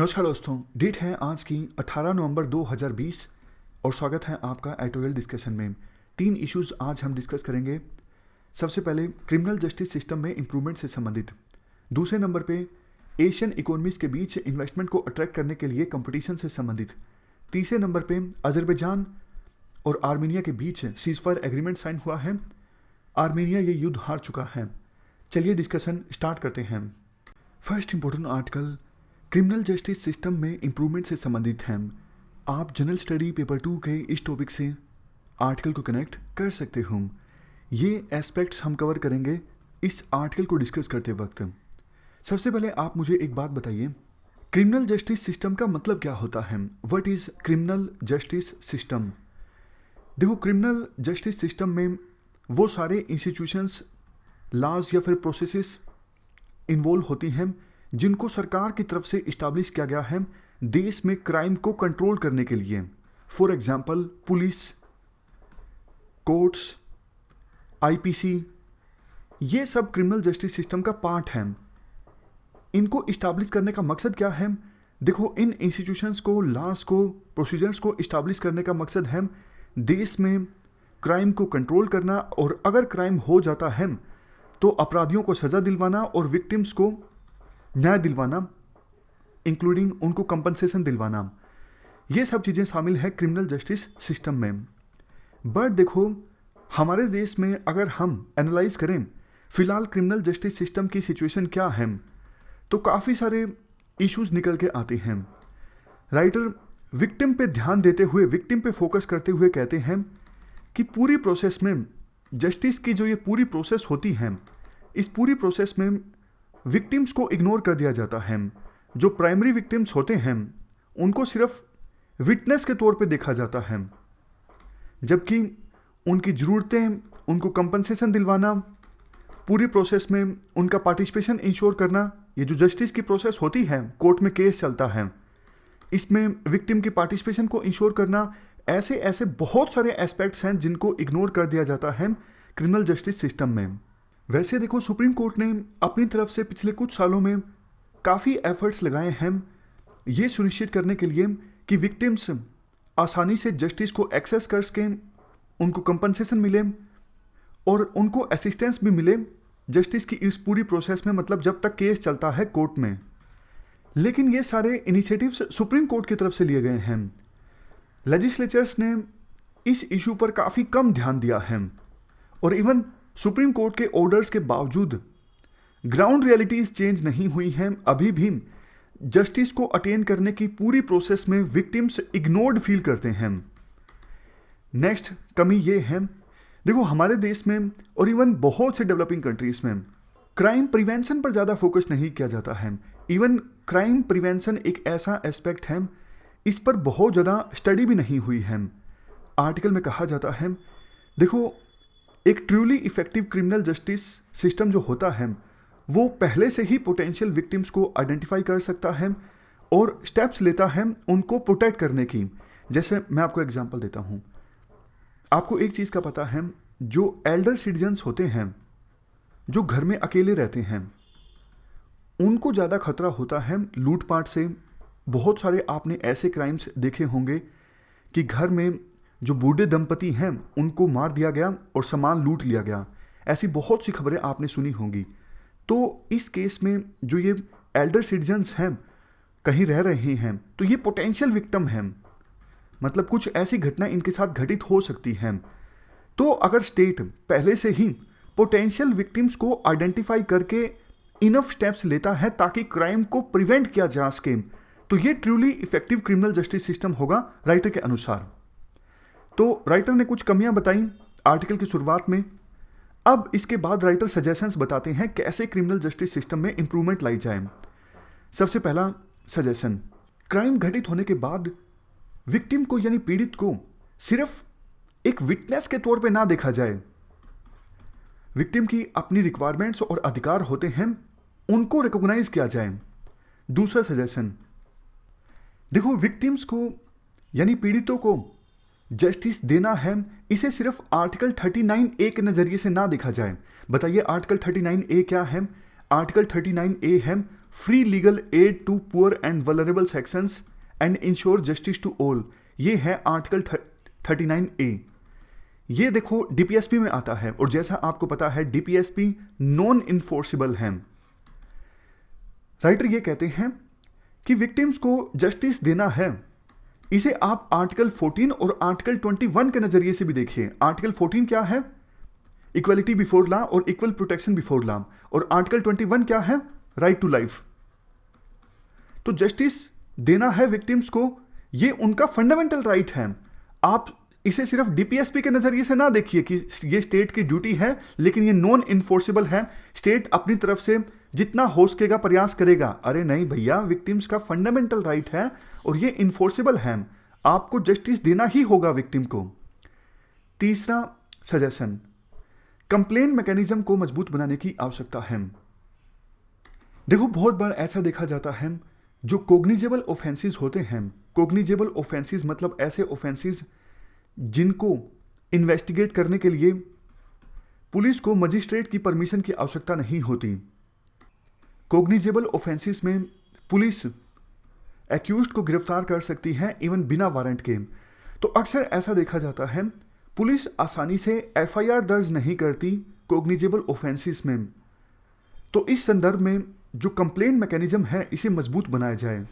नमस्कार दोस्तों, डेट है आज की 18 नवंबर 2020 और स्वागत है आपका एडिटोरियल डिस्कशन में। 3 इश्यूज आज हम डिस्कस करेंगे। सबसे पहले क्रिमिनल जस्टिस सिस्टम में इंप्रूवमेंट से संबंधित, दूसरे नंबर पे एशियन इकोनॉमीज के बीच इन्वेस्टमेंट को अट्रैक्ट करने के लिए कंपटीशन से संबंधित, तीसरे नंबर पे अजरबैजान और आर्मीनिया के बीच सीजफायर एग्रीमेंट साइन हुआ है। आर्मीनिया ये युद्ध हार चुका है। चलिए डिस्कशन स्टार्ट करते हैं। First important article criminal justice system में इंप्रूवमेंट से संबंधित है। आप जनरल स्टडी पेपर 2 के इस टॉपिक से आर्टिकल को कनेक्ट कर सकते हो। ये एस्पेक्ट्स हम कवर करेंगे इस आर्टिकल को डिस्कस करते वक्त। सबसे पहले आप मुझे एक बात बताइए, क्रिमिनल जस्टिस सिस्टम का मतलब क्या होता है? What is criminal justice system? देखो, क्रिमिनल जस्टिस सिस्टम में वो सारे इंस्टीट्यूशंस, लॉज या फिर प्रोसेसेस इन्वॉल्व होती हैं जिनको सरकार की तरफ से इस्टाब्लिश किया गया है देश में क्राइम को कंट्रोल करने के लिए। For example police, courts, IPC, ये सब क्रिमिनल जस्टिस सिस्टम का पार्ट है। इनको इस्टाब्लिश करने का मकसद क्या है? देखो, इन इंस्टीट्यूशंस को, लॉज को, प्रोसीजर्स को इस्टाब्लिश करने का मकसद है देश में क्राइम को कंट्रोल करना, और अगर क्राइम हो जाता है तो अपराधियों को सज़ा दिलवाना और विक्टिम्स को न्याय दिलवाना, इंक्लूडिंग उनको कंपनसेशन दिलवाना। ये सब चीज़ें शामिल है क्रिमिनल जस्टिस सिस्टम में। बट देखो, हमारे देश में अगर हम एनालाइज करें फिलहाल क्रिमिनल जस्टिस सिस्टम की सिचुएशन क्या है, तो काफ़ी सारे इश्यूज निकल के आते हैं। राइटर विक्टिम पे ध्यान देते हुए, विक्टिम पे फोकस करते हुए कहते हैं कि पूरी प्रोसेस में जस्टिस की जो ये पूरी प्रोसेस होती है, इस पूरी प्रोसेस में विक्टिम्स को इग्नोर कर दिया जाता है। जो प्राइमरी विक्टिम्स होते हैं उनको सिर्फ विटनेस के तौर पे देखा जाता है, जबकि उनकी ज़रूरतें, उनको कंपनसेशन दिलवाना, पूरी प्रोसेस में उनका पार्टिसिपेशन इंश्योर करना, ये जो जस्टिस की प्रोसेस होती है, कोर्ट में केस चलता है, इसमें विक्टिम की पार्टिसिपेशन को इंश्योर करना, ऐसे ऐसे बहुत सारे एस्पेक्ट्स हैं जिनको इग्नोर कर दिया जाता है क्रिमिनल जस्टिस सिस्टम में। वैसे देखो, सुप्रीम कोर्ट ने अपनी तरफ से पिछले कुछ सालों में काफ़ी एफर्ट्स लगाए हैं ये सुनिश्चित करने के लिए कि विक्टिम्स आसानी से जस्टिस को एक्सेस कर सकें, उनको कंपनसेशन मिले और उनको असिस्टेंस भी मिले जस्टिस की इस पूरी प्रोसेस में, मतलब जब तक केस चलता है कोर्ट में। लेकिन ये सारे इनिशिएटिव्स सुप्रीम कोर्ट की तरफ से लिए गए हैं। लेजिस्लेचर्स ने इस इशू पर काफ़ी कम ध्यान दिया है, और इवन सुप्रीम कोर्ट के ऑर्डर्स के बावजूद ग्राउंड रियलिटीज चेंज नहीं हुई हैं। अभी भी जस्टिस को अटेन करने की पूरी प्रोसेस में विक्टिम्स इग्नोर्ड फील करते हैं। नेक्स्ट कमी ये है, देखो हमारे देश में और इवन बहुत से डेवलपिंग कंट्रीज में क्राइम प्रिवेंशन पर ज़्यादा फोकस नहीं किया जाता है। इवन क्राइम प्रिवेंशन एक ऐसा एस्पेक्ट है, इस पर बहुत ज़्यादा स्टडी भी नहीं हुई है। आर्टिकल में कहा जाता है, देखो एक truly effective criminal justice system जो होता है वो पहले से ही पोटेंशियल विक्टिम्स को आइडेंटिफाई कर सकता है और स्टेप्स लेता है उनको प्रोटेक्ट करने की। जैसे मैं आपको एग्जांपल देता हूँ, आपको एक चीज़ का पता है, जो एल्डर सिटीजन्स होते हैं, जो घर में अकेले रहते हैं, उनको ज़्यादा खतरा होता है लूटपाट से। बहुत सारे आपने ऐसे क्राइम्स देखे होंगे कि घर में जो बूढ़े दंपति हैं उनको मार दिया गया और सामान लूट लिया गया। ऐसी बहुत सी खबरें आपने सुनी होंगी। तो इस केस में जो ये एल्डर सिटीजन्स हैं, कहीं रह रहे हैं, तो ये पोटेंशियल विक्टिम हैं, मतलब कुछ ऐसी घटना इनके साथ घटित हो सकती हैं। तो अगर स्टेट पहले से ही पोटेंशियल विक्टिम्स को आइडेंटिफाई करके इनफ स्टेप्स लेता है ताकि क्राइम को प्रिवेंट किया जा सके, तो ये truly effective criminal justice system होगा राइटर के अनुसार। तो राइटर ने कुछ कमियां बताई आर्टिकल की शुरुआत में। अब इसके बाद राइटर सजेशंस बताते हैं कैसे क्रिमिनल जस्टिस सिस्टम में इंप्रूवमेंट लाई जाए। सबसे पहला सजेशन, क्राइम घटित होने के बाद विक्टिम को यानी पीड़ित को सिर्फ एक विटनेस के तौर पे ना देखा जाए। विक्टिम की अपनी रिक्वायरमेंट्स और अधिकार होते हैं, उनको रिकॉग्नाइज किया जाए। दूसरा सजेशन, देखो विक्टिम्स को यानी पीड़ितों को जस्टिस देना है, इसे सिर्फ आर्टिकल 39A के नज़रिए से ना देखा जाए। बताइए आर्टिकल 39A क्या है? आर्टिकल 39A है free legal aid to poor and vulnerable sections and ensure justice to all. ये है आर्टिकल 39A। ये देखो डीपीएसपी में आता है, और जैसा आपको पता है डीपीएसपी नॉन इन्फोर्सिबल है। राइटर ये कहते हैं कि विक्टिम्स को जस्टिस देना है। इसे आप आर्टिकल 14 और आर्टिकल 21 के नजरिए से भी देखिए। आर्टिकल 14 क्या है? इक्वलिटी बिफोर लॉ और इक्वल प्रोटेक्शन बिफोर लॉ। और आर्टिकल 21 क्या है? Right to life. तो जस्टिस देना है विक्टिम्स को, ये उनका फंडामेंटल राइट है। आप इसे सिर्फ डीपीएसपी के नजरिए से ना देखिए कि ये स्टेट की ड्यूटी है, लेकिन ये नॉन इन्फोर्सिबल है, स्टेट अपनी तरफ से जितना हो सकेगा प्रयास करेगा। अरे नहीं भैया, विक्टिम्स का फंडामेंटल राइट है और ये इन्फोर्सिबल है, आपको जस्टिस देना ही होगा विक्टिम को। तीसरा सजेशन, कंप्लेन मैकेनिज्म को मजबूत बनाने की आवश्यकता है। देखो बहुत बार ऐसा देखा जाता है, जो कोग्निजेबल ऑफेंसेस होते हैं, कोग्निजेबल ऑफेंसेस मतलब ऐसे ऑफेंसेस जिनको इन्वेस्टिगेट करने के लिए पुलिस को मजिस्ट्रेट की परमिशन की आवश्यकता नहीं होती। कोग्निजेबल ऑफेंसेस में पुलिस एक्यूज्ड को गिरफ्तार कर सकती है इवन बिना वारंट के। तो अक्सर ऐसा देखा जाता है, पुलिस आसानी से एफआईआर दर्ज नहीं करती कोग्निजेबल ऑफेंसेस में। तो इस संदर्भ में जो कंप्लेन मैकेनिज्म है, इसे मजबूत बनाया जाए।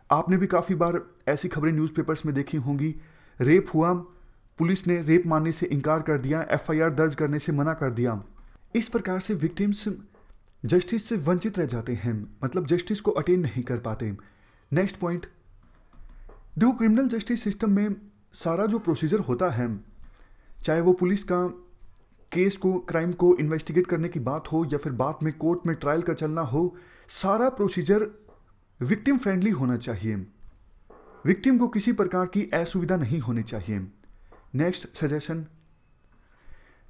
आपने भी काफ़ी बार ऐसी खबरें न्यूज़पेपर्स में देखी होंगी, रेप हुआ, पुलिस ने रेप मानने से इनकार कर दिया, एफआईआर दर्ज करने से मना कर दिया। इस प्रकार से विक्टिम्स जस्टिस से वंचित रह जाते हैं, मतलब जस्टिस को अटेन नहीं कर पाते। नेक्स्ट पॉइंट, देखो क्रिमिनल जस्टिस सिस्टम में सारा जो प्रोसीजर होता है, चाहे वो पुलिस का केस को, क्राइम को इन्वेस्टिगेट करने की बात हो या फिर बात में कोर्ट में ट्रायल का चलना हो, सारा प्रोसीजर विक्टिम फ्रेंडली होना चाहिए। विक्टिम को किसी प्रकार की असुविधा नहीं होनी चाहिए। नेक्स्ट सजेशन,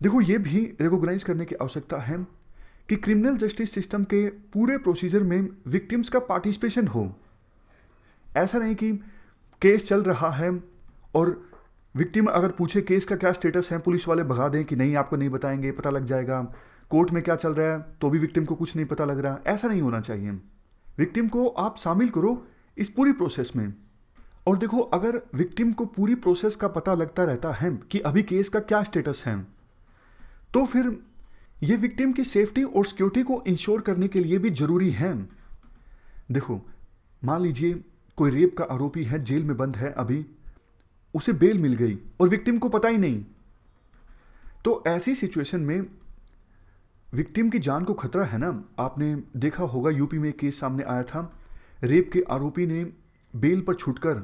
देखो ये भी रिकॉग्नाइज करने की आवश्यकता है कि क्रिमिनल जस्टिस सिस्टम के पूरे प्रोसीजर में विक्टिम्स का पार्टिसिपेशन हो। ऐसा नहीं कि केस चल रहा है और विक्टिम अगर पूछे केस का क्या स्टेटस है, पुलिस वाले भगा दें कि नहीं आपको नहीं बताएंगे, पता लग जाएगा। कोर्ट में क्या चल रहा है तो भी विक्टिम को कुछ नहीं पता लग रहा। ऐसा नहीं होना चाहिए। विक्टिम को आप शामिल करो इस पूरी प्रोसेस में। और देखो, अगर विक्टिम को पूरी प्रोसेस का पता लगता रहता है कि अभी केस का क्या स्टेटस है, तो फिर ये विक्टिम की सेफ्टी और सिक्योरिटी को इंश्योर करने के लिए भी जरूरी है। देखो, मान लीजिए कोई रेप का आरोपी है, जेल में बंद है, अभी उसे बेल मिल गई और विक्टिम को पता ही नहीं, तो ऐसी सिचुएशन में विक्टिम की जान को खतरा है ना। आपने देखा होगा यूपी में एक केस सामने आया था, रेप के आरोपी ने बेल पर छूटकर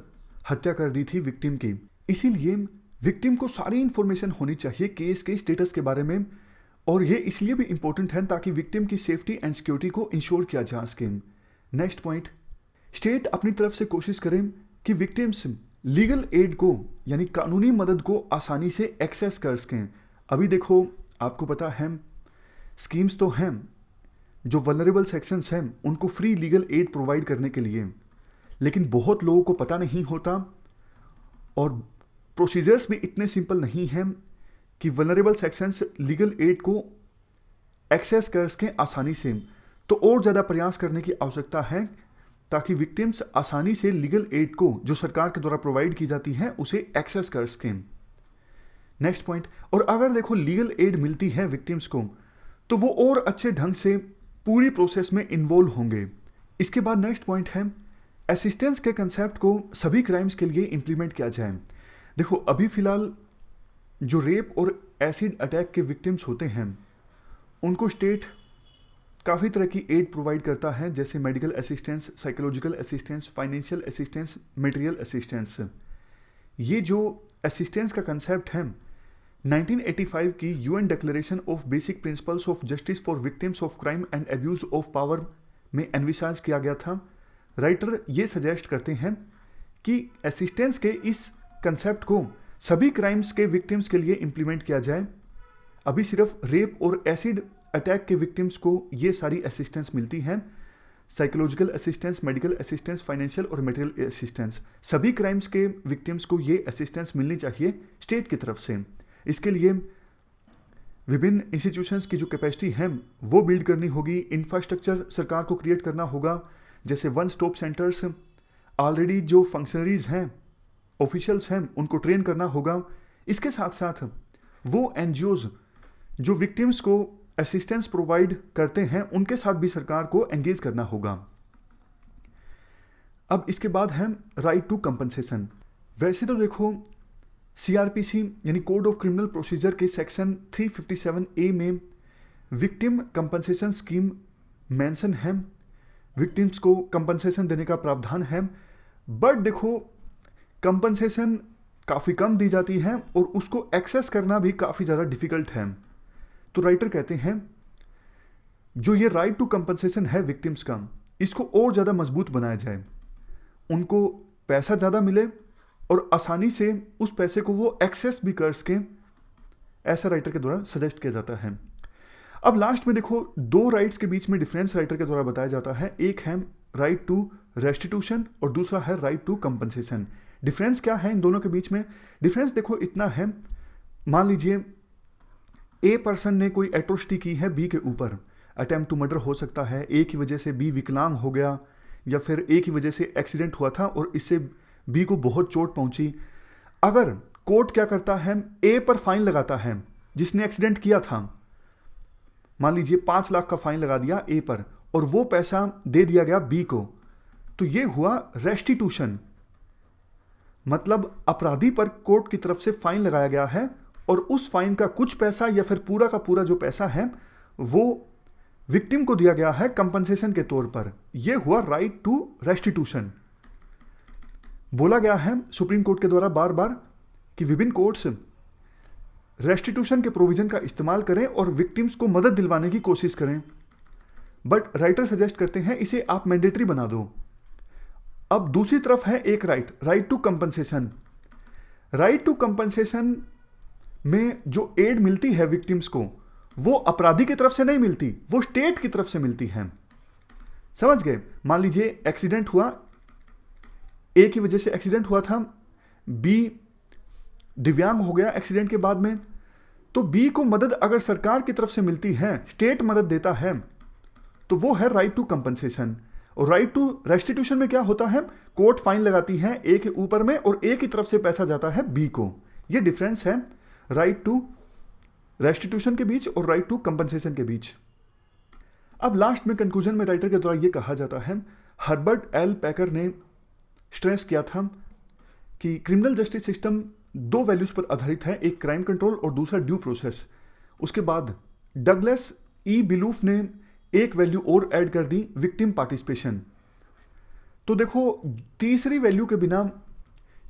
हत्या कर दी थी विक्टिम की। इसीलिए विक्टिम को सारी इंफॉर्मेशन होनी चाहिए केस के स्टेटस के बारे में, और ये इसलिए भी इंपॉर्टेंट है ताकि विक्टिम की सेफ्टी एंड सिक्योरिटी को इंश्योर किया जा सके। नेक्स्ट पॉइंट, स्टेट अपनी तरफ से कोशिश करें कि विक्टिम्स लीगल एड को यानी कानूनी मदद को आसानी से एक्सेस कर सकें। अभी देखो, आपको पता है स्कीम्स तो हैं जो वल्नरेबल सेक्शंस हैं उनको फ्री लीगल एड प्रोवाइड करने के लिए, लेकिन बहुत लोगों को पता नहीं होता और प्रोसीजर्स भी इतने सिंपल नहीं हैं कि वल्नरेबल सेक्शंस लीगल एड को एक्सेस कर सकें आसानी से। तो और ज़्यादा प्रयास करने की आवश्यकता है ताकि विक्टिम्स आसानी से लीगल एड को जो सरकार के द्वारा प्रोवाइड की जाती है उसे एक्सेस कर सकें। नेक्स्ट पॉइंट, और अगर देखो लीगल एड मिलती है विक्टिम्स को तो वो और अच्छे ढंग से पूरी प्रोसेस में इन्वॉल्व होंगे। इसके बाद नेक्स्ट पॉइंट है, असिस्टेंस के कंसेप्ट को सभी क्राइम्स के लिए इम्प्लीमेंट किया जाए। देखो, अभी फ़िलहाल जो रेप और एसिड अटैक के विक्टिम्स होते हैं उनको स्टेट काफ़ी तरह की एड प्रोवाइड करता है, जैसे medical assistance, psychological assistance, financial assistance, material assistance. ये जो असिस्टेंस का कंसेप्ट है 1985 की UN declaration of basic principles of justice for victims of crime and abuse of power में एनविसाज किया गया था। राइटर ये सजेस्ट करते हैं कि असिस्टेंस के इस कंसेप्ट को सभी क्राइम्स के विक्टिम्स के लिए इम्प्लीमेंट किया जाए। अभी सिर्फ रेप और एसिड अटैक के विक्टिम्स को ये सारी असिस्टेंस मिलती हैं, psychological assistance, medical assistance, financial और मटेरियल असिस्टेंस। सभी क्राइम्स के विक्टिम्स को ये असिस्टेंस मिलनी चाहिए स्टेट की तरफ से। इसके लिए विभिन्न इंस्टीट्यूशंस की जो कैपेसिटी है वो बिल्ड करनी होगी, इंफ्रास्ट्रक्चर सरकार को क्रिएट करना होगा, जैसे वन स्टॉप सेंटर्स, ऑलरेडी जो फंक्शनरीज हैं, ऑफिशियल्स हैं, उनको ट्रेन करना होगा। इसके साथ साथ वो एनजीओज जो विक्टिम्स को असिस्टेंस प्रोवाइड करते हैं उनके साथ भी सरकार को एंगेज करना होगा। अब इसके बाद है राइट टू कंपनसेशन। वैसे तो देखो सीआरपीसी यानी कोड ऑफ क्रिमिनल प्रोसीजर के सेक्शन 357A में विक्टिम कंपनसेशन स्कीम मेंशन है, विक्टिम्स को कंपनसेशन देने का प्रावधान है। बट देखो कंपनसेशन काफ़ी कम दी जाती है और उसको एक्सेस करना भी काफ़ी ज़्यादा डिफिकल्ट है। तो राइटर कहते हैं जो ये राइट टू कंपनसेशन है विक्टिम्स का, इसको और ज़्यादा मजबूत बनाया जाए, उनको पैसा ज़्यादा मिले और आसानी से उस पैसे को वो एक्सेस भी कर सकें, ऐसा राइटर के द्वारा सजेस्ट किया जाता है। अब लास्ट में देखो दो राइट्स के बीच में डिफरेंस राइटर के द्वारा बताया जाता है, एक है राइट टू रेस्टिट्यूशन और दूसरा है राइट टू कंपनसेशन। डिफरेंस क्या है इन दोनों के बीच में? डिफरेंस देखो इतना है, मान लीजिए ए पर्सन ने कोई एट्रोसिटी की है बी के ऊपर, अटेम्प्ट टू मर्डर हो सकता है, ए की वजह से बी विकलांग हो गया, या फिर ए की वजह से एक्सीडेंट हुआ था और इससे बी को बहुत चोट पहुंची। अगर कोर्ट क्या करता है, ए पर फाइन लगाता है जिसने एक्सीडेंट किया था, मान लीजिए 5 लाख का फाइन लगा दिया ए पर और वो पैसा दे दिया गया बी को, तो ये हुआ रेस्टिट्यूशन। मतलब अपराधी पर कोर्ट की तरफ से फाइन लगाया गया है और उस फाइन का कुछ पैसा या फिर पूरा का पूरा जो पैसा है वो विक्टिम को दिया गया है कंपनसेशन के तौर पर। यह हुआ राइट टू रेस्टिट्यूशन। बोला गया है सुप्रीम कोर्ट के द्वारा बार बार कि विभिन्न कोर्ट्स रेस्टिट्यूशन के प्रोविजन का इस्तेमाल करें और विक्टिम्स को मदद दिलवाने की कोशिश करें। बट राइटर सजेस्ट करते हैं इसे आप मैंडेटरी बना दो। अब दूसरी तरफ है एक right to compensation. Right to compensation में जो एड मिलती है विक्टिम्स को वो अपराधी की तरफ से नहीं मिलती, वो स्टेट की तरफ से मिलती है। समझ गए? मान लीजिए एक्सीडेंट हुआ, ए की वजह से एक्सीडेंट हुआ था, बी दिव्यांग हो गया एक्सीडेंट के बाद में, तो बी को मदद अगर सरकार की तरफ से मिलती है, स्टेट मदद देता है, तो वो है राइट टू कंपनसेशन। और राइट टू रेस्टिट्यूशन में क्या होता है, कोर्ट फाइन लगाती है ए के ऊपर में और ए की तरफ से पैसा जाता है बी को। ये डिफरेंस है राइट टू रेस्टिट्यूशन के बीच और राइट टू कंपनसेशन के बीच। अब लास्ट में कंक्लूजन में राइटर के द्वारा यह कहा जाता है, हर्बर्ट एल पैकर ने स्ट्रेस किया था कि क्रिमिनल जस्टिस सिस्टम 2 वैल्यूज पर आधारित है, एक क्राइम कंट्रोल और दूसरा ड्यू प्रोसेस। उसके बाद डगलस ई बिलूफ ने एक वैल्यू और ऐड कर दी, विक्टिम पार्टिसिपेशन। तो देखो तीसरी वैल्यू के बिना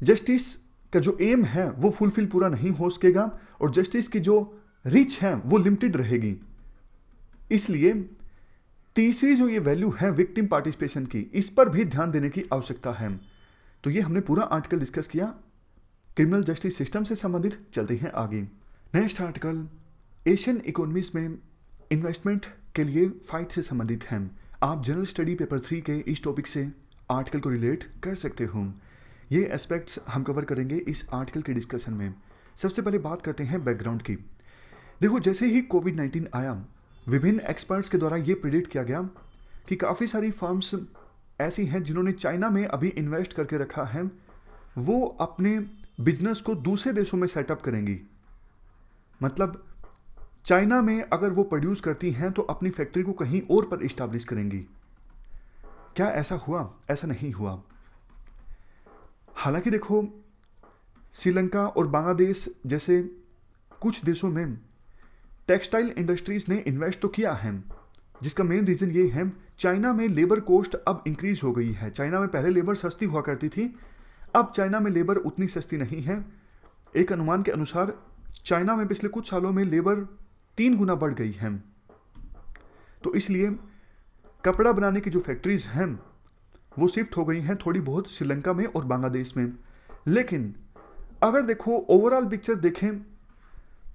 जस्टिस का जो एम है वो फुलफिल पूरा नहीं हो सकेगा और जस्टिस की जो रीच है वो लिमिटेड रहेगी। इसलिए तीसरी जो ये वैल्यू है विक्टिम पार्टिसिपेशन की, इस पर भी ध्यान देने की आवश्यकता है। तो ये हमने पूरा आर्टिकल डिस्कस किया क्रिमिनल जस्टिस सिस्टम से संबंधित। चलते हैं आगे। नेक्स्ट आर्टिकल एशियन इकोनॉमीज में इन्वेस्टमेंट के लिए फाइट से संबंधित है। आप जनरल स्टडी पेपर 3 के इस टॉपिक से आर्टिकल को रिलेट कर सकते हो। ये एस्पेक्ट्स हम कवर करेंगे इस आर्टिकल के डिस्कशन में। सबसे पहले बात करते हैं बैकग्राउंड की। देखो जैसे ही कोविड-19 आया, विभिन्न एक्सपर्ट्स के द्वारा ये प्रिडिक्ट किया गया कि काफ़ी सारी फर्म्स ऐसी हैं जिन्होंने चाइना में अभी इन्वेस्ट करके रखा है, वो अपने बिजनेस को दूसरे देशों में सेटअप करेंगी। मतलब चाइना में अगर वो प्रोड्यूस करती हैं तो अपनी फैक्ट्री को कहीं और पर इस्टेब्लिश करेंगी। क्या ऐसा हुआ? ऐसा नहीं हुआ। हालांकि देखो श्रीलंका और बांग्लादेश जैसे कुछ देशों में टेक्सटाइल इंडस्ट्रीज ने इन्वेस्ट तो किया है, जिसका मेन रीज़न ये है चाइना में लेबर कॉस्ट अब इंक्रीज हो गई है। चाइना में पहले लेबर सस्ती हुआ करती थी, अब चाइना में लेबर उतनी सस्ती नहीं है। एक अनुमान के अनुसार चाइना में पिछले कुछ सालों में लेबर 3 गुना बढ़ गई है। तो इसलिए कपड़ा बनाने की जो फैक्ट्रीज हैं वो शिफ्ट हो गई हैं थोड़ी बहुत श्रीलंका में और बांग्लादेश में। लेकिन अगर देखो ओवरऑल पिक्चर देखें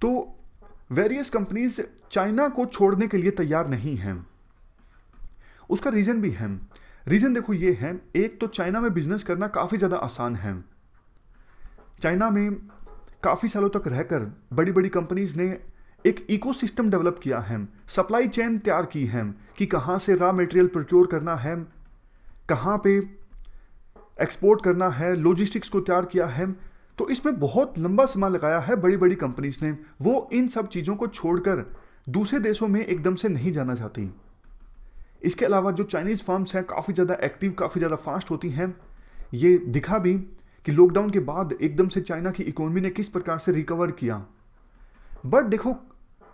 तो वेरियस कंपनीज चाइना को छोड़ने के लिए तैयार नहीं हैं। उसका रीज़न भी है। रीज़न देखो ये है, एक तो चाइना में बिजनेस करना काफ़ी ज़्यादा आसान है। चाइना में काफ़ी सालों तक रहकर बड़ी बड़ी कंपनीज ने एक इकोसिस्टम डेवलप किया है, सप्लाई चेन तैयार की है कि कहाँ से रॉ मटेरियल प्रोक्योर करना है, कहाँ पे एक्सपोर्ट करना है, लॉजिस्टिक्स को तैयार किया है। तो इसमें बहुत लंबा समय लगाया है बड़ी बड़ी कंपनीज ने। वो इन सब चीज़ों को छोड़कर दूसरे देशों में एकदम से नहीं जाना चाहती। इसके अलावा जो चाइनीज़ फर्म्स हैं काफ़ी ज़्यादा एक्टिव, काफ़ी ज़्यादा फास्ट होती हैं। ये दिखा भी कि लॉकडाउन के बाद एकदम से चाइना की इकोनॉमी ने किस प्रकार से रिकवर किया। बट देखो,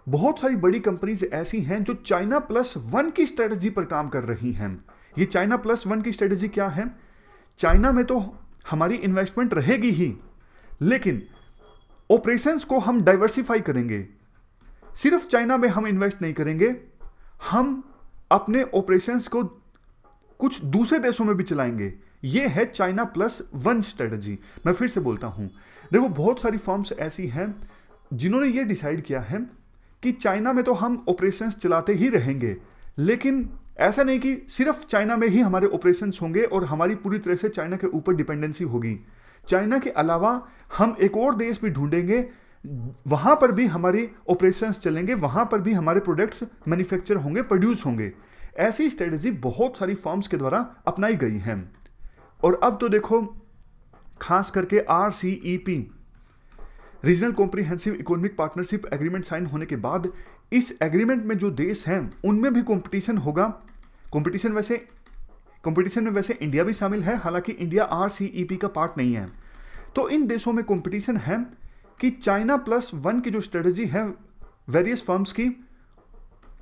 बहुत सारी बड़ी कंपनीज ऐसी हैं जो चाइना प्लस वन की स्ट्रेटजी पर काम कर रही हैं। ये चाइना प्लस वन की स्ट्रेटजी क्या है? चाइना में तो हमारी इन्वेस्टमेंट रहेगी ही, लेकिन ऑपरेशंस को हम डाइवर्सिफाई करेंगे। सिर्फ चाइना में हम इन्वेस्ट नहीं करेंगे, हम अपने ऑपरेशंस को कुछ दूसरे देशों में भी चलाएंगे। ये है चाइना प्लस वन स्ट्रेटजी। मैं फिर से बोलता हूं, देखो बहुत सारी फर्म्स ऐसी हैं जिन्होंने ये डिसाइड किया है कि चाइना में तो हम ऑपरेशंस चलाते ही रहेंगे, लेकिन ऐसा नहीं कि सिर्फ चाइना में ही हमारे ऑपरेशंस होंगे और हमारी पूरी तरह से चाइना के ऊपर डिपेंडेंसी होगी। चाइना के अलावा हम एक और देश भी ढूंढेंगे, वहां पर भी हमारी ऑपरेशंस चलेंगे, वहां पर भी हमारे प्रोडक्ट्स मैन्युफैक्चर होंगे, प्रोड्यूस होंगे। ऐसी स्ट्रेटजी बहुत सारी फर्म्स के द्वारा अपनाई गई है। और अब तो देखो, खास करके RCEP regional comprehensive economic partnership agreement sign होने के बाद इस एग्रीमेंट में जो देश हैं उनमें भी कंपटीशन होगा। कंपटीशन में वैसे इंडिया भी शामिल है, हालांकि इंडिया RCEP का पार्ट नहीं है। तो इन देशों में कंपटीशन है कि चाइना प्लस वन की जो स्ट्रेटजी है वेरियस फर्म्स की,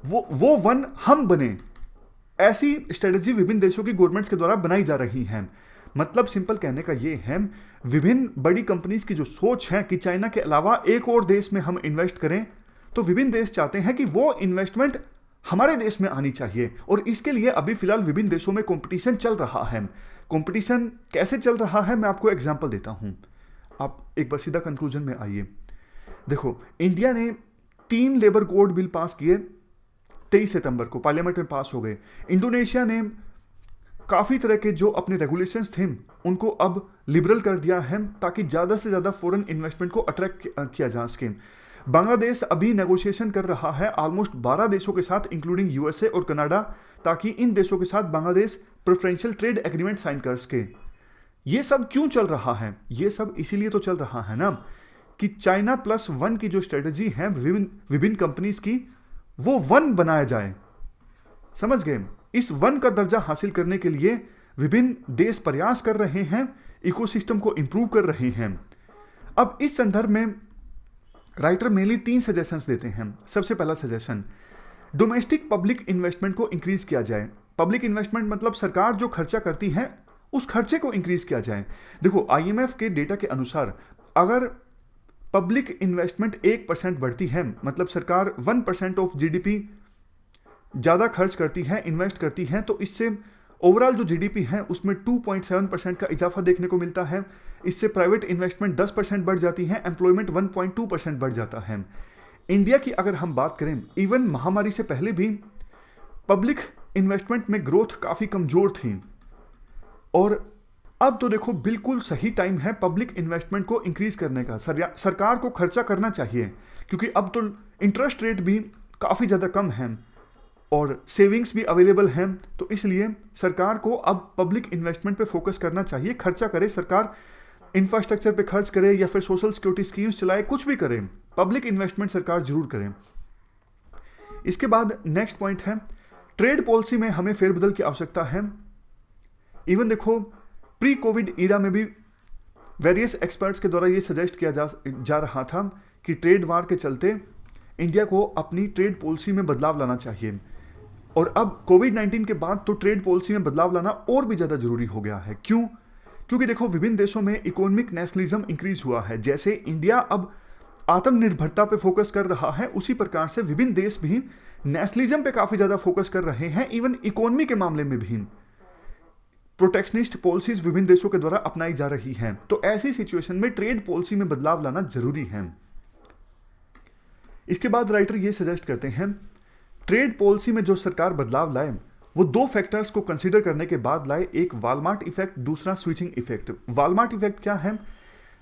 वो वन हम बने। ऐसी स्ट्रेटजी विभिन्न देशों की गवर्नमेंट्स के द्वारा बनाई जा रही है। मतलब सिंपल कहने का ये है, विभिन्न बड़ी कंपनीज की जो सोच है कि चाइना के अलावा एक और देश में हम इन्वेस्ट करें, तो विभिन्न देश चाहते हैं कि वो इन्वेस्टमेंट हमारे देश में आनी चाहिए। और इसके लिए अभी फिलहाल विभिन्न देशों में कंपटीशन चल रहा है। कंपटीशन कैसे चल रहा है, मैं आपको एग्जांपल देता हूं। आप एक बार सीधा कंक्लूजन में आइए। देखो, इंडिया ने 3 लेबर कोड बिल पास किए, 23 सितंबर को पार्लियामेंट में पास हो गए। इंडोनेशिया ने काफ़ी तरह के जो अपने रेगुलेशंस थे उनको अब लिबरल कर दिया है, ताकि ज़्यादा से ज़्यादा फॉरेन इन्वेस्टमेंट को अट्रैक्ट किया जा सके। बांग्लादेश अभी नेगोशिएशन कर रहा है ऑलमोस्ट 12 देशों के साथ, इंक्लूडिंग USA और कनाडा, ताकि इन देशों के साथ Bangladesh preferential trade agreement sign कर सके। ये सब क्यों चल रहा है? ये सब इसीलिए तो चल रहा है ना कि चाइना प्लस वन की जो स्ट्रेटजी है विभिन्न कंपनीज की, वो वन बनाया जाए। समझ गए? इस वन का दर्जा हासिल करने के लिए विभिन्न देश प्रयास कर रहे हैं, इकोसिस्टम को इंप्रूव कर रहे हैं। अब इस संदर्भ में राइटर मेनली 3 सजेशंस देते हैं। सबसे पहला सजेशन, डोमेस्टिक पब्लिक इन्वेस्टमेंट को इंक्रीज किया जाए। पब्लिक इन्वेस्टमेंट मतलब सरकार जो खर्चा करती है उस खर्चे को इंक्रीज किया जाए। देखो, IMF के डेटा के अनुसार अगर पब्लिक इन्वेस्टमेंट 1% बढ़ती है, मतलब सरकार 1% ऑफ GDP ज़्यादा खर्च करती है, इन्वेस्ट करती है, तो इससे ओवरऑल जो GDP है उसमें 2.7% का इजाफा देखने को मिलता है। इससे प्राइवेट इन्वेस्टमेंट 10% बढ़ जाती है, एम्प्लॉयमेंट 1.2% बढ़ जाता है। इंडिया की अगर हम बात करें, इवन महामारी से पहले भी पब्लिक इन्वेस्टमेंट में ग्रोथ काफ़ी कमज़ोर थी। और अब तो देखो, बिल्कुल सही टाइम है पब्लिक इन्वेस्टमेंट को इंक्रीज करने का। सरकार को खर्चा करना चाहिए, क्योंकि अब तो इंटरेस्ट रेट भी काफ़ी ज़्यादा कम है और सेविंग्स भी अवेलेबल हैं। तो इसलिए सरकार को अब पब्लिक इन्वेस्टमेंट पे फोकस करना चाहिए। खर्चा करे सरकार, इंफ्रास्ट्रक्चर पे खर्च करे या फिर सोशल सिक्योरिटी स्कीम्स चलाए, कुछ भी करे, पब्लिक इन्वेस्टमेंट सरकार जरूर करे। इसके बाद नेक्स्ट पॉइंट है, ट्रेड पॉलिसी में हमें फेरबदल की आवश्यकता है। इवन देखो, प्री कोविड ईरा में भी वेरियस एक्सपर्ट्स के द्वारा ये सजेस्ट किया जा रहा था कि ट्रेड वार के चलते इंडिया को अपनी ट्रेड पॉलिसी में बदलाव लाना चाहिए। और अब कोविड-19 के बाद तो ट्रेड पॉलिसी में बदलाव लाना और भी ज़्यादा जरूरी हो गया है। क्यों? क्योंकि देखो, विभिन्न देशों में इकोनॉमिक नेशनलिज्म इंक्रीज हुआ है। जैसे इंडिया अब आत्मनिर्भरता पे फोकस कर रहा है, उसी प्रकार से विभिन्न देश भी नेशनलिज्म पे काफ़ी ज़्यादा फोकस कर रहे हैं। इवन इकोनॉमी के मामले में भी प्रोटेक्शनिस्ट पॉलिसीज विभिन्न देशों के द्वारा अपनाई जा रही हैं। तो ऐसी सिचुएशन में ट्रेड पॉलिसी में बदलाव लाना जरूरी है। इसके बाद राइटर ये सजेस्ट करते हैं, ट्रेड पॉलिसी में जो सरकार बदलाव लाए वो 2 फैक्टर्स को कंसीडर करने के बाद लाए। एक वालमार्ट इफेक्ट, दूसरा स्विचिंग इफेक्ट। वालमार्ट इफेक्ट क्या है?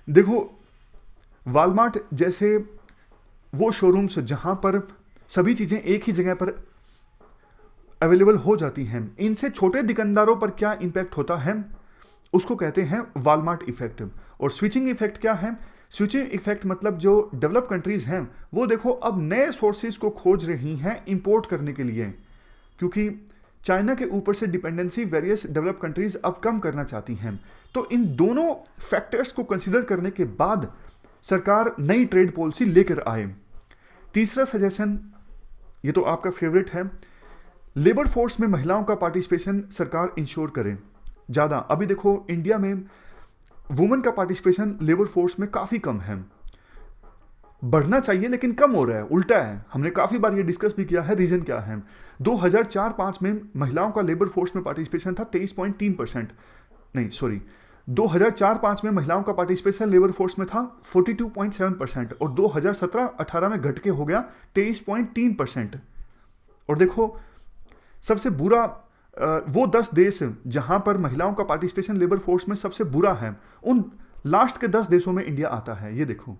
देखो, वालमार्ट जैसे वो शोरूम्स जहां पर सभी चीज़ें एक ही जगह पर अवेलेबल हो जाती हैं, इनसे छोटे दुकानदारों पर क्या इम्पैक्ट होता है, उसको कहते हैं वॉलमार्ट इफेक्ट। और स्विचिंग इफेक्ट क्या है? स्विचिंग इफेक्ट मतलब जो डेवलप कंट्रीज हैं वो देखो अब नए सोर्सेज को खोज रही हैं इंपोर्ट करने के लिए, क्योंकि चाइना के ऊपर से डिपेंडेंसी वेरियस डेवलप कंट्रीज अब कम करना चाहती हैं। तो इन दोनों फैक्टर्स को कंसीडर करने के बाद सरकार नई ट्रेड पॉलिसी लेकर आए। तीसरा सजेशन, ये तो आपका फेवरेट है, लेबर फोर्स में महिलाओं का पार्टिसिपेशन सरकार इंश्योर करे ज़्यादा। अभी देखो इंडिया में वुमेन का पार्टिसिपेशन लेबर फोर्स में काफ़ी कम है, बढ़ना चाहिए लेकिन कम हो रहा है, उल्टा है। हमने काफ़ी बार ये डिस्कस भी किया है, रीज़न क्या है। 2004-05 में महिलाओं का लेबर फोर्स में पार्टिसिपेशन था 23.3%, नहीं सॉरी 2004-05 में महिलाओं का पार्टिसिपेशन लेबर फोर्स में था 42.7% और 2017-18 में घट के हो गया 23.3%। और देखो सबसे बुरा वो 10 देश जहां पर महिलाओं का पार्टिसिपेशन लेबर फोर्स में सबसे बुरा है, उन लास्ट के 10 देशों में इंडिया आता है। ये देखो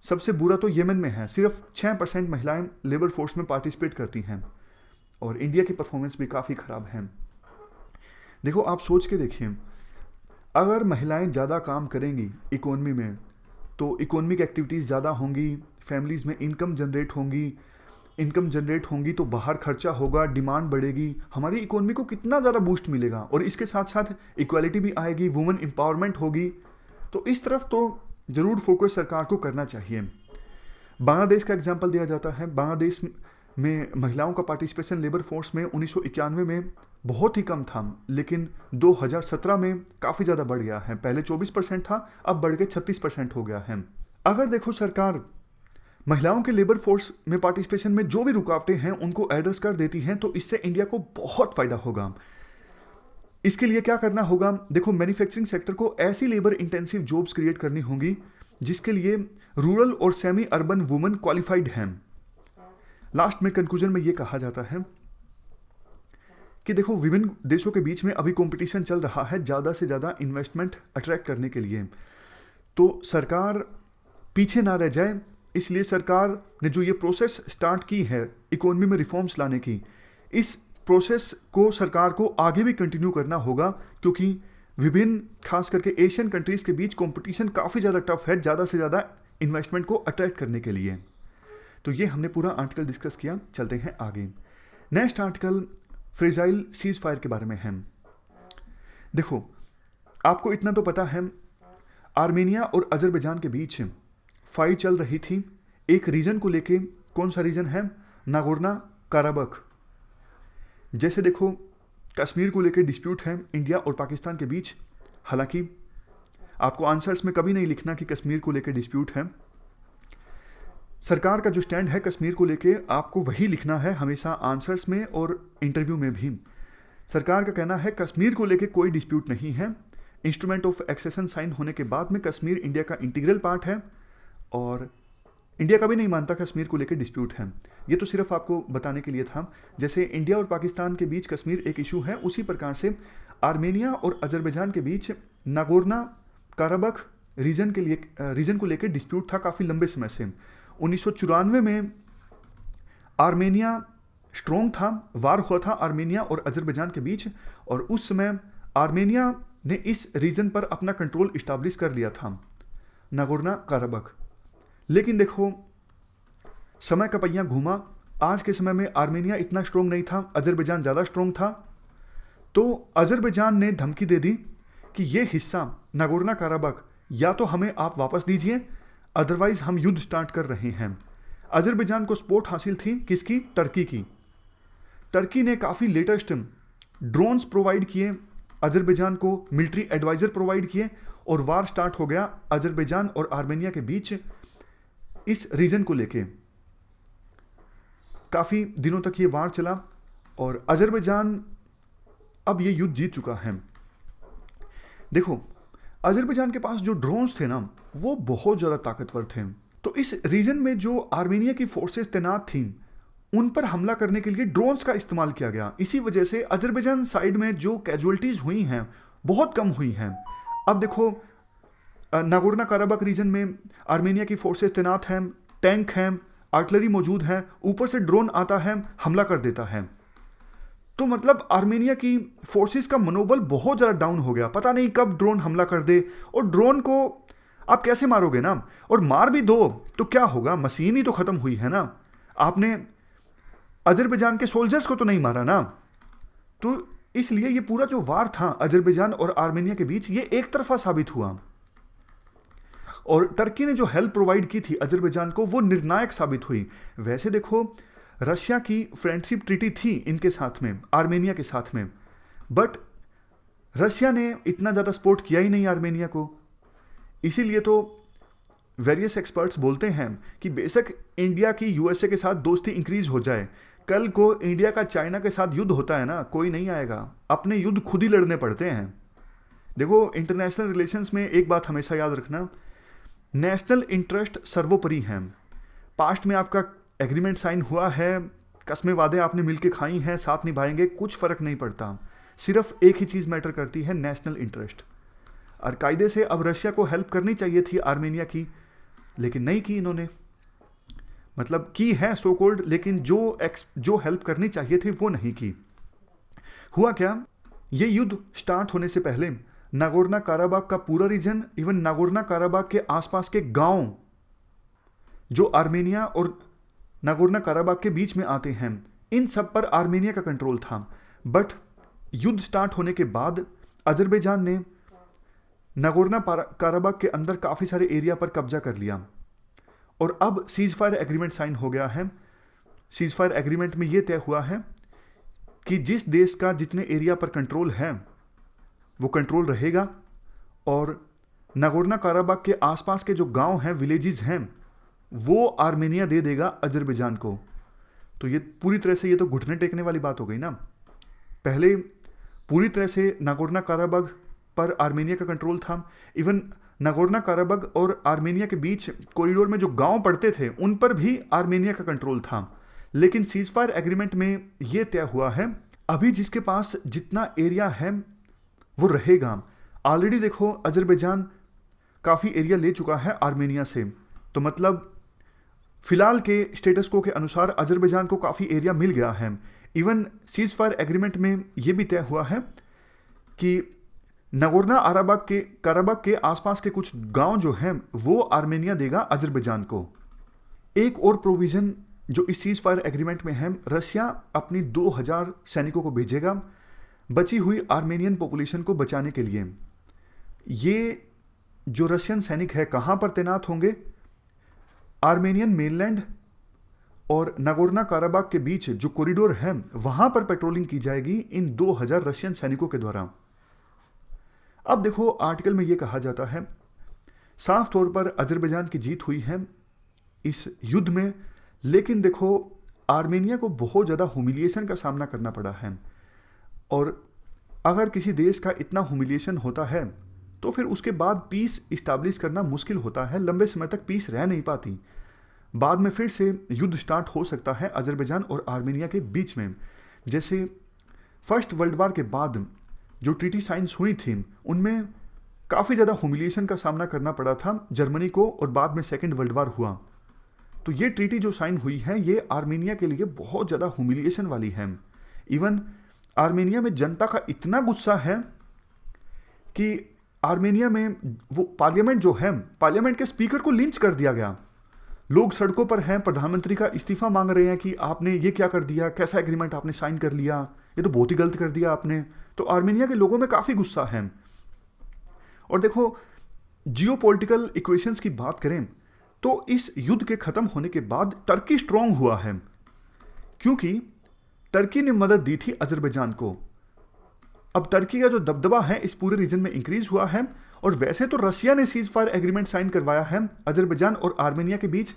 सबसे बुरा तो येमन में है, सिर्फ 6% महिलाएं लेबर फोर्स में पार्टिसिपेट करती हैं और इंडिया की परफॉर्मेंस भी काफ़ी ख़राब है। देखो आप सोच के देखिए, अगर महिलाएं ज़्यादा काम करेंगी इकोनॉमी में तो इकोनॉमिक एक्टिविटीज़ ज़्यादा होंगी, फैमिलीज़ में इनकम जनरेट होंगी तो बाहर खर्चा होगा, डिमांड बढ़ेगी, हमारी इकोनॉमी को कितना ज़्यादा बूस्ट मिलेगा। और इसके साथ साथ इक्वालिटी भी आएगी, वुमेन एम्पावरमेंट होगी। तो इस तरफ तो ज़रूर फोकस सरकार को करना चाहिए। बांग्लादेश का एग्जांपल दिया जाता है। बांग्लादेश में महिलाओं का पार्टिसिपेशन लेबर फोर्स में 1991 में बहुत ही कम था, लेकिन 2017 में काफ़ी ज़्यादा बढ़ गया है। पहले 24% था, अब बढ़ के 36% हो गया है। अगर देखो सरकार महिलाओं के लेबर फोर्स में पार्टिसिपेशन में जो भी रुकावटें हैं उनको एड्रेस कर देती हैं तो इससे इंडिया को बहुत फ़ायदा होगा। इसके लिए क्या करना होगा? देखो मैन्युफैक्चरिंग सेक्टर को ऐसी लेबर इंटेंसिव जॉब्स क्रिएट करनी होंगी जिसके लिए रूरल और सेमी अर्बन वुमेन क्वालिफाइड हैं। लास्ट में कंक्लूजन में ये कहा जाता है कि देखो विभिन्न देशों के बीच में अभी कंपटीशन चल रहा है ज़्यादा से ज़्यादा इन्वेस्टमेंट अट्रैक्ट करने के लिए, तो सरकार पीछे ना रह जाए। इसलिए सरकार ने जो ये प्रोसेस स्टार्ट की है इकोनॉमी में रिफॉर्म्स लाने की, इस प्रोसेस को सरकार को आगे भी कंटिन्यू करना होगा, क्योंकि विभिन्न खास करके एशियन कंट्रीज़ के बीच कंपटीशन काफ़ी ज़्यादा टफ है ज़्यादा से ज़्यादा इन्वेस्टमेंट को अट्रैक्ट करने के लिए। तो ये हमने पूरा आर्टिकल डिस्कस किया। चलते हैं आगे। Next article fragile cease fire के बारे में है। देखो आपको इतना तो पता है, आर्मेनिया और अजरबैजान के बीच फाइट चल रही थी एक रीजन को लेके। कौन सा रीजन है? नागोर्नो काराबख। जैसे देखो कश्मीर को लेके डिस्प्यूट है इंडिया और पाकिस्तान के बीच। हालांकि आपको आंसर्स में कभी नहीं लिखना कि कश्मीर को लेके डिस्प्यूट है। सरकार का जो स्टैंड है कश्मीर को लेके आपको वही लिखना है हमेशा आंसर्स में और इंटरव्यू में भी। सरकार का कहना है कश्मीर को लेके कोई डिस्प्यूट नहीं है। इंस्ट्रूमेंट ऑफ एक्सेशन साइन होने के बाद में कश्मीर इंडिया का इंटीग्रल पार्ट है और इंडिया का भी नहीं मानता कश्मीर को लेकर डिस्प्यूट है। ये तो सिर्फ आपको बताने के लिए था। जैसे इंडिया और पाकिस्तान के बीच कश्मीर एक इशू है, उसी प्रकार से आर्मेनिया और अजरबैजान के बीच नागोर्नो काराबख रीजन को लेकर डिस्प्यूट था काफ़ी लंबे समय से। 1994 में आर्मेनिया स्ट्रॉन्ग था, वार हुआ था आर्मेनिया और अजरबैजान के बीच, और उस समय आर्मेनिया ने इस रीजन पर अपना कंट्रोल इस्टाब्लिश कर लिया था, नागोर्नो काराबख। लेकिन देखो समय का पहिया घूमा। आज के समय में आर्मेनिया इतना स्ट्रॉन्ग नहीं था, अजरबैजान ज़्यादा स्ट्रॉन्ग था। तो अजरबैजान ने धमकी दे दी कि ये हिस्सा नागोर्नो काराबख या तो हमें आप वापस दीजिए, अदरवाइज हम युद्ध स्टार्ट कर रहे हैं। अजरबैजान को सपोर्ट हासिल थी किसकी? टर्की की। टर्की ने काफ़ी लेटेस्ट ड्रोन्स प्रोवाइड किए, अजरबैजान को मिलिट्री एडवाइज़र प्रोवाइड किए और वार स्टार्ट हो गया अजरबैजान और आर्मेनिया के बीच इस रीजन को लेके। काफ़ी दिनों तक ये वार चला और अजरबैजान अब ये युद्ध जीत चुका है। देखो अजरबैजान के पास जो ड्रोन्स थे ना वो बहुत ज़्यादा ताकतवर थे, तो इस रीजन में जो आर्मेनिया की फोर्सेस तैनात थीं उन पर हमला करने के लिए ड्रोन्स का इस्तेमाल किया गया। इसी वजह से अजरबैजान साइड में जो कैजुअलिटीज़ हुई हैं बहुत कम हुई हैं। अब देखो नागोर्नो काराबख रीजन में आर्मेनिया की फोर्सेस तैनात हैं, टैंक हैं, आर्टिलरी मौजूद है, ऊपर से ड्रोन आता है, हमला कर देता है। तो मतलब आर्मेनिया की फोर्सेस का मनोबल बहुत ज़्यादा डाउन हो गया, पता नहीं कब ड्रोन हमला कर दे। और ड्रोन को आप कैसे मारोगे ना, और मार भी दो तो क्या होगा, मशीन ही तो ख़त्म हुई है ना। आपने अजरबैजान के सोल्जर्स को तो नहीं मारा ना। तो इसलिए ये पूरा जो वार था अजरबैजान और आर्मेनिया के बीच, ये एक तरफा साबित हुआ। और टर्की ने जो हेल्प प्रोवाइड की थी अजरबैजान को, वो निर्णायक साबित हुई। वैसे देखो, रशिया की फ्रेंडशिप ट्रीटी थी इनके साथ में, आर्मेनिया के साथ में, बट रशिया ने इतना ज़्यादा सपोर्ट किया ही नहीं आर्मेनिया को। इसीलिए तो वेरियस एक्सपर्ट्स बोलते हैं कि बेशक इंडिया की यूएसए के साथ दोस्ती इंक्रीज हो जाए, कल को इंडिया का चाइना के साथ युद्ध होता है ना, कोई नहीं आएगा, अपने युद्ध खुद ही लड़ने पड़ते हैं। देखो, इंटरनेशनल रिलेशंस में एक बात हमेशा याद रखना, नेशनल इंटरेस्ट सर्वोपरि है। पास्ट में आपका एग्रीमेंट साइन हुआ है, कस्में वादे आपने मिलके खाई हैं, साथ निभाएंगे, कुछ फर्क नहीं पड़ता। सिर्फ एक ही चीज़ मैटर करती है, नेशनल इंटरेस्ट। और कायदे से अब रशिया को हेल्प करनी चाहिए थी आर्मेनिया की, लेकिन नहीं की इन्होंने। मतलब की है सो कॉल्ड, लेकिन जो हेल्प करनी चाहिए थी वो नहीं की। हुआ क्या, ये युद्ध स्टार्ट होने से पहले नागोर्नो काराबाख का पूरा रीजन, इवन नागोर्नो काराबाख के आसपास के गांव जो आर्मेनिया और नागोर्नो काराबाख के बीच में आते हैं, इन सब पर आर्मेनिया का कंट्रोल था। बट युद्ध स्टार्ट होने के बाद अजरबैजान ने नागोर्नो काराबाख के अंदर काफ़ी सारे एरिया पर कब्जा कर लिया और अब सीज फायर एग्रीमेंट साइन हो गया है। सीज फायर एग्रीमेंट में यह तय हुआ है कि जिस देश का जितने एरिया पर कंट्रोल है वो कंट्रोल रहेगा, और नागोर्नो काराबाख के आसपास के जो गांव हैं, विलेजेस हैं, वो आर्मेनिया दे देगा अजरबैजान को। तो ये पूरी तरह से, ये तो घुटने टेकने वाली बात हो गई ना। पहले पूरी तरह से नागोर्नो काराबाख पर आर्मेनिया का कंट्रोल था। इवन नागोर्नो काराबाख और आर्मेनिया के बीच कॉरिडोर में जो गांव पड़ते थे उन पर भी आर्मेनिया का कंट्रोल था। लेकिन सीज फायर एग्रीमेंट में ये तय हुआ है, अभी जिसके पास जितना एरिया है वो रहेगा। ऑलरेडी देखो, अजरबैजान काफ़ी एरिया ले चुका है आर्मेनिया से, तो मतलब फिलहाल के स्टेटस को के अनुसार अजरबैजान को काफ़ी एरिया मिल गया है। इवन सीज फायर एग्रीमेंट में ये भी तय हुआ है कि नागोर्नो काराबाख के आसपास के कुछ गांव जो हैं वो आर्मेनिया देगा अजरबैजान को। एक और प्रोविज़न जो इस सीज फायर एग्रीमेंट में है, रशिया अपनी 2000 सैनिकों को भेजेगा बची हुई आर्मेनियन पॉपुलेशन को बचाने के लिए। ये जो रशियन सैनिक है कहाँ पर तैनात होंगे, आर्मेनियन मेनलैंड और नागोर्नो काराबाख के बीच जो कॉरिडोर है वहाँ पर पेट्रोलिंग की जाएगी इन 2000 रशियन सैनिकों के द्वारा। अब देखो, आर्टिकल में ये कहा जाता है, साफ तौर पर अजरबैजान की जीत हुई है इस युद्ध में, लेकिन देखो आर्मेनिया को बहुत ज़्यादा ह्यूमिलिएशन का सामना करना पड़ा है। और अगर किसी देश का इतना ह्यूमिलिएशन होता है तो फिर उसके बाद पीस इस्टेब्लिश करना मुश्किल होता है, लंबे समय तक पीस रह नहीं पाती। बाद में फिर से युद्ध स्टार्ट हो सकता है अजरबैजान और आर्मेनिया के बीच में। जैसे फर्स्ट वर्ल्ड वार के बाद जो ट्रीटी साइंस हुई थी उनमें काफ़ी ज़्यादा ह्यूमिलिएशन का सामना करना पड़ा था जर्मनी को, और बाद में सेकेंड वर्ल्ड वार हुआ। तो ये ट्रीटी जो साइन हुई है ये आर्मेनिया के लिए बहुत ज़्यादा ह्यूमिलिएशन वाली है। इवन आर्मेनिया में जनता का इतना गुस्सा है कि आर्मेनिया में वो पार्लियामेंट जो है, पार्लियामेंट के स्पीकर को लिंच कर दिया गया। लोग सड़कों पर हैं, प्रधानमंत्री का इस्तीफा मांग रहे हैं कि आपने ये क्या कर दिया, कैसा एग्रीमेंट आपने साइन कर लिया, ये तो बहुत ही गलत कर दिया आपने। तो आर्मेनिया के लोगों में काफ़ी गुस्सा है। और देखो, जियोपॉलिटिकल इक्वेशंस की बात करें तो इस युद्ध के खत्म होने के बाद टर्की स्ट्रांग हुआ है, क्योंकि टर्की ने मदद दी थी अजरबैजान को। अब टर्की का जो दबदबा है इस पूरे रीजन में इंक्रीज हुआ है। और वैसे तो रशिया ने सीज फायर एग्रीमेंट साइन करवाया है अजरबैजान और आर्मेनिया के बीच,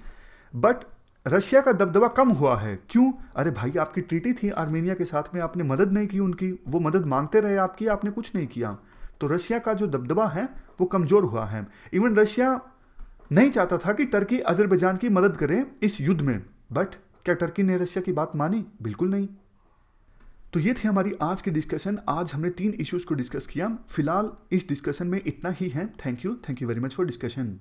बट रशिया का दबदबा कम हुआ है। क्यों? अरे भाई, आपकी ट्रीटी थी आर्मेनिया के साथ में, आपने मदद नहीं की उनकी, वो मदद मांगते रहे आपकी, आपने कुछ नहीं किया। तो रशिया का जो दबदबा है वो कमज़ोर हुआ है। इवन रशिया नहीं चाहता था कि टर्की अजरबैजान की मदद करे इस युद्ध में, बट क्या टर्की ने रशिया की बात मानी? बिल्कुल नहीं। तो ये थी हमारी आज की डिस्कशन। आज हमने 3 इश्यूज़ को डिस्कस किया। फिलहाल इस डिस्कशन में इतना ही है। Thank you very much for discussion.